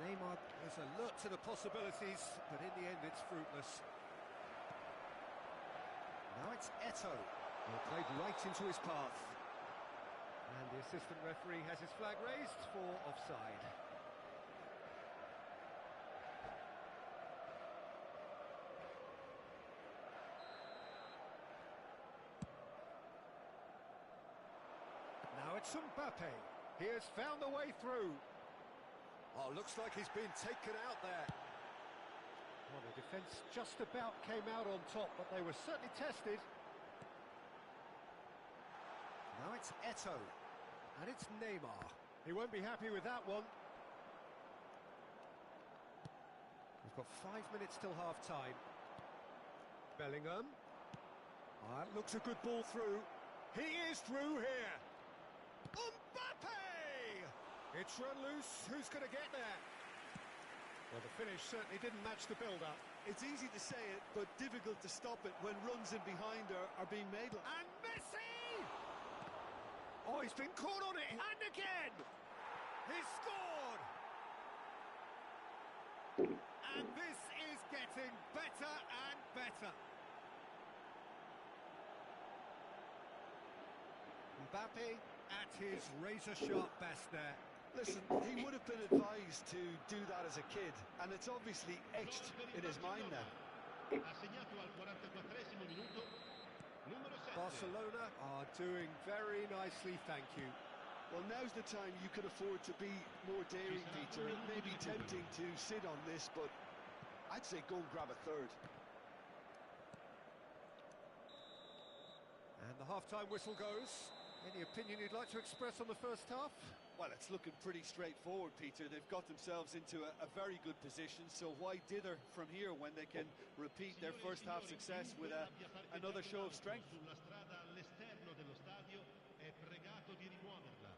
Neymar is alert to the possibilities, but in the end it's fruitless. Now it's Eto'o. Well, played right into his path. And the assistant referee has his flag raised for offside. Now it's Mbappe. He has found the way through. Oh, looks like he's been taken out there. Well, the defence just about came out on top, but they were certainly tested. Now it's Eto'o, and it's Neymar. He won't be happy with that one. We've got 5 minutes till half-time. Bellingham. Oh, that looks a good ball through. He is through here. Mbappe! It's run loose. Who's going to get there? Well, the finish certainly didn't match the build-up. It's easy to say it, but difficult to stop it when runs in behind are being made. And Messi! Oh, he's been caught on it, and again! He's scored! And this is getting better and better. Mbappe at his razor-sharp best there. Listen, he would have been advised to do that as a kid, and it's obviously etched in his mind now. Assegnato al 44esimo minuto, numero 7. Barcelona are doing very nicely, thank you. Well, now's the time you could afford to be more daring, Peter. It may be tempting to sit on this, but I'd say go and grab a third. And the half-time whistle goes. Any opinion you'd like to express on the first half? Well, it's looking pretty straightforward, Peter. They've got themselves into a very good position, so why dither from here when they can repeat their first half success with another show of strength? Sulla strada all'esterno dello stadio è pregato di rimuoverla.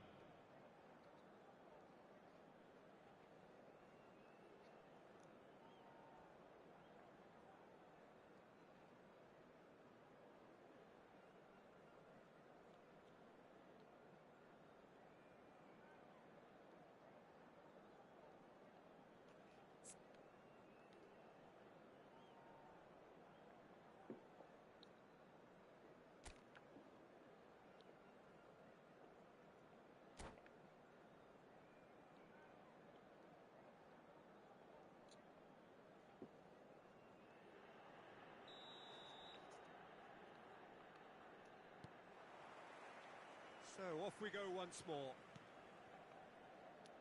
So off we go once more.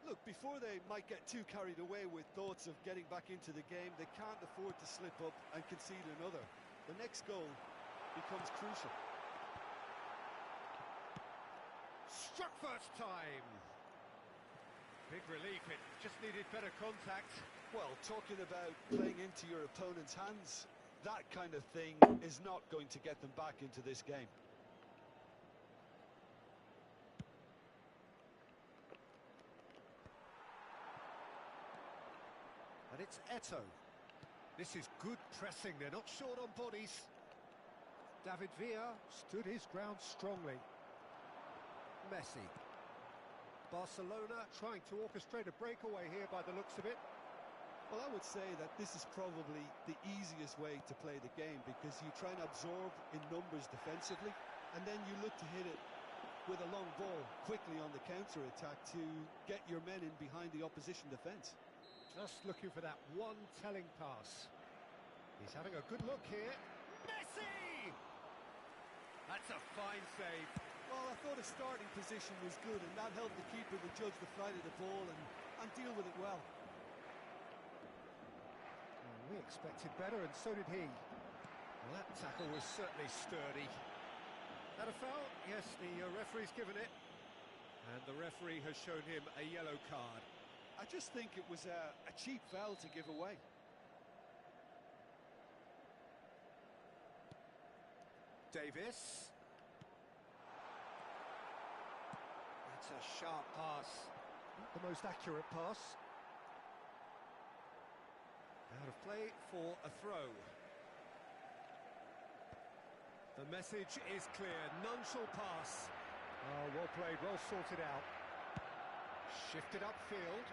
Look, before they might get too carried away with thoughts of getting back into the game, they can't afford to slip up and concede another. The next goal becomes crucial. Struck first time. Big relief, it just needed better contact. Well, talking about playing into your opponent's hands, that kind of thing is not going to get them back into this game. And it's Eto'o. This is good pressing, they're not short on bodies. David Villa stood his ground strongly. Messi. Barcelona trying to orchestrate a breakaway here by the looks of it. Well, I would say that this is probably the easiest way to play the game because you try and absorb in numbers defensively and then you look to hit it with a long ball quickly on the counter-attack to get your men in behind the opposition defence. Just looking for that one telling pass. He's having a good look here. Messi! That's a fine save. Well, I thought his starting position was good and that helped the keeper to judge the flight of the ball and deal with it well. Well, we expected better and so did he. Well, that tackle was certainly sturdy. That a foul? Yes, the referee's given it. And the referee has shown him a yellow card. I just think it was a cheap foul to give away. Davis. That's a sharp pass. Not the most accurate pass. Out of play for a throw. The message is clear. None shall pass. Oh, well played, well sorted out. Shifted upfield.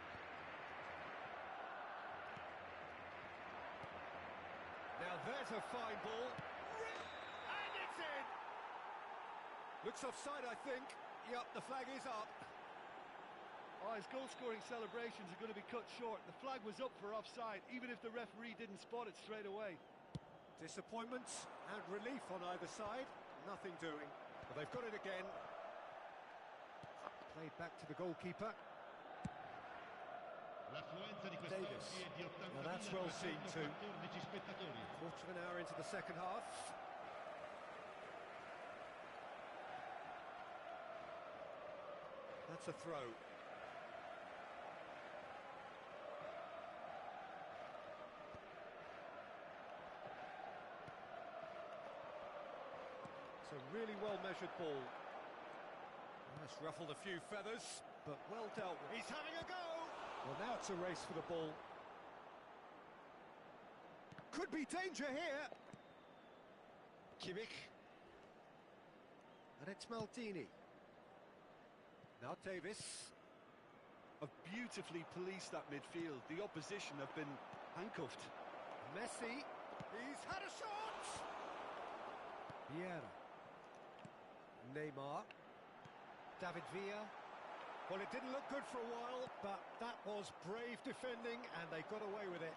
Now there's a fine ball. And it's in! Looks offside, I think. Yep, the flag is up. Oh, his goal-scoring celebrations are going to be cut short. The flag was up for offside, even if the referee didn't spot it straight away. Disappointment and relief on either side. Nothing doing. But they've got it again. Played back to the goalkeeper. L'affluenza di Davis. quest'oggi è di Now that's well seen too. 80.314 spettatori. Quarter of an hour into the second half. That's a throw. It's a really well-measured ball. That's ruffled a few feathers, but well dealt with. He's having a go! Well, now it's a race for the ball. Could be danger here. Kimmich. And it's Maldini. Now Davis. Have beautifully policed that midfield. The opposition have been handcuffed. Messi. He's had a shot! Vieira. Neymar. David Villa. Well, it didn't look good for a while, but that was brave defending, and they got away with it.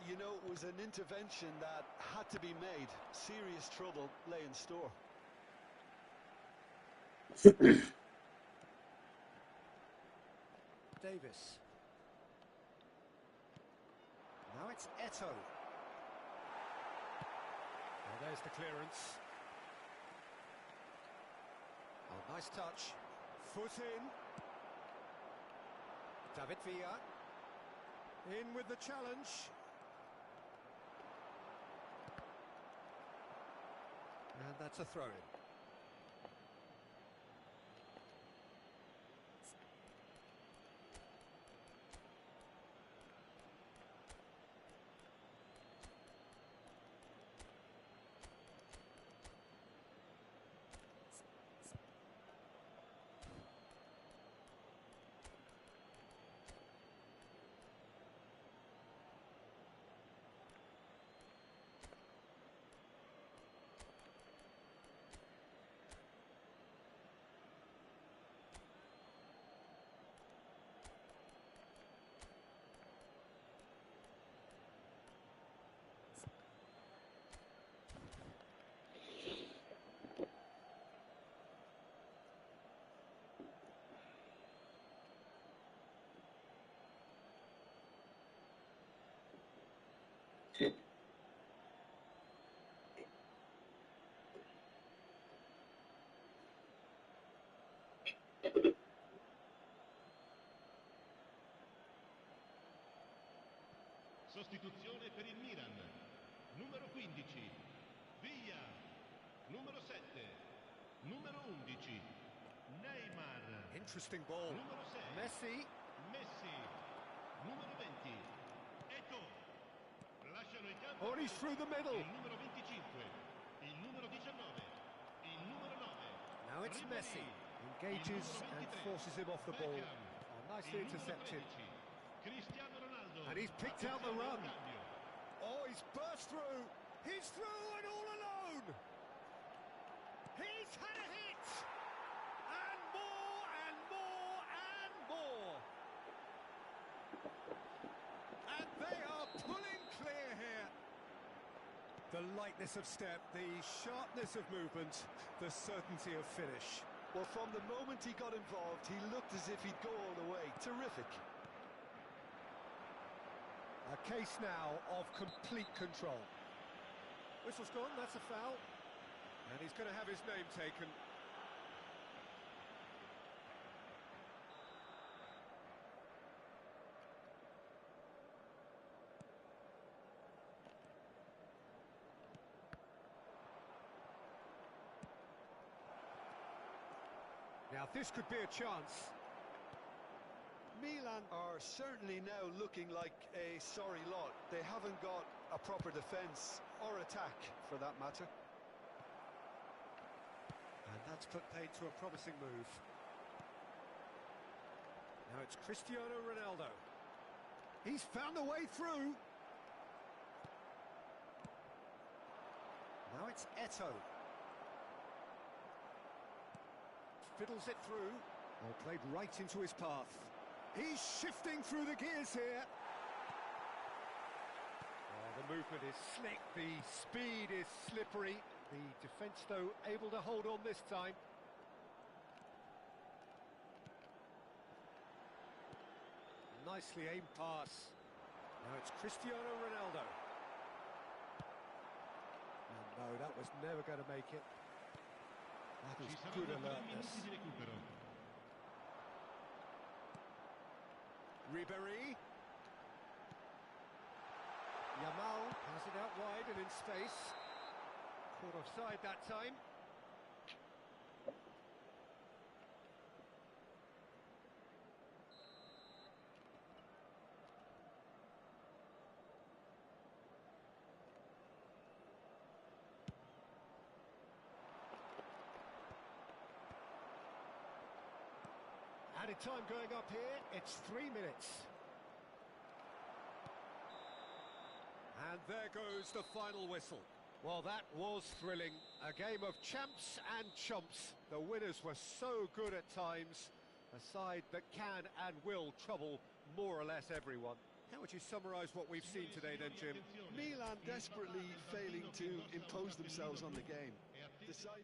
You know, it was an intervention that had to be made. Serious trouble lay in store. Davis. Now it's Eto'o. Well, there's the clearance. Oh, nice touch. Foot in. David Villa. In with the challenge. And that's a throw-in. Sostituzione per il Milan. Numero 15. Villa. Numero 7. Numero 11. Neymar. Interesting ball. Numero 6. Messi. Messi. Numero 20. Eto'o. Lasciano il campo. Oh, he's through the middle. Il numero 25. Il numero 19. Il numero 9. Now it's Ribéry. Messi. Engages and forces him off the ball. Beckham. Oh, nicely Il numero intercepted. 13. Cristiano Ronaldo. And he's picked out the run. Cambio. Oh, he's burst through. He's through and all alone. He's had a hit. And more and more and more. And they are pulling clear here. The lightness of step, the sharpness of movement, the certainty of finish. Well, from the moment he got involved, he looked as if he'd go all the way. Terrific. A case now of complete control. Whistle's gone, that's a foul. And he's going to have his name taken. Now this could be a chance. Milan are certainly now looking like a sorry lot. They haven't got a proper defence or attack, for that matter. And that's put paid to a promising move. Now it's Cristiano Ronaldo. He's found a way through. Now it's Eto'o. Fiddles it through. Well, played right into his path. He's shifting through the gears here. Oh, the movement is slick, the speed is slippery. The defence, though, able to hold on this time. nicely aimed pass. Now it's Cristiano Ronaldo. And no, that was never going to make it. That is Ci good saranno 3 alertness. minuti di recupero. Ribéry. Yamal has it out wide and in space. Caught offside that time. Added time going up here, it's 3 minutes. And there goes the final whistle. Well, that was thrilling. A game of champs and chumps. The winners were so good at times. A side that can and will trouble more or less everyone. How would you summarise what we've seen today then, Jim? Milan desperately failing to impose themselves on the game. Decided...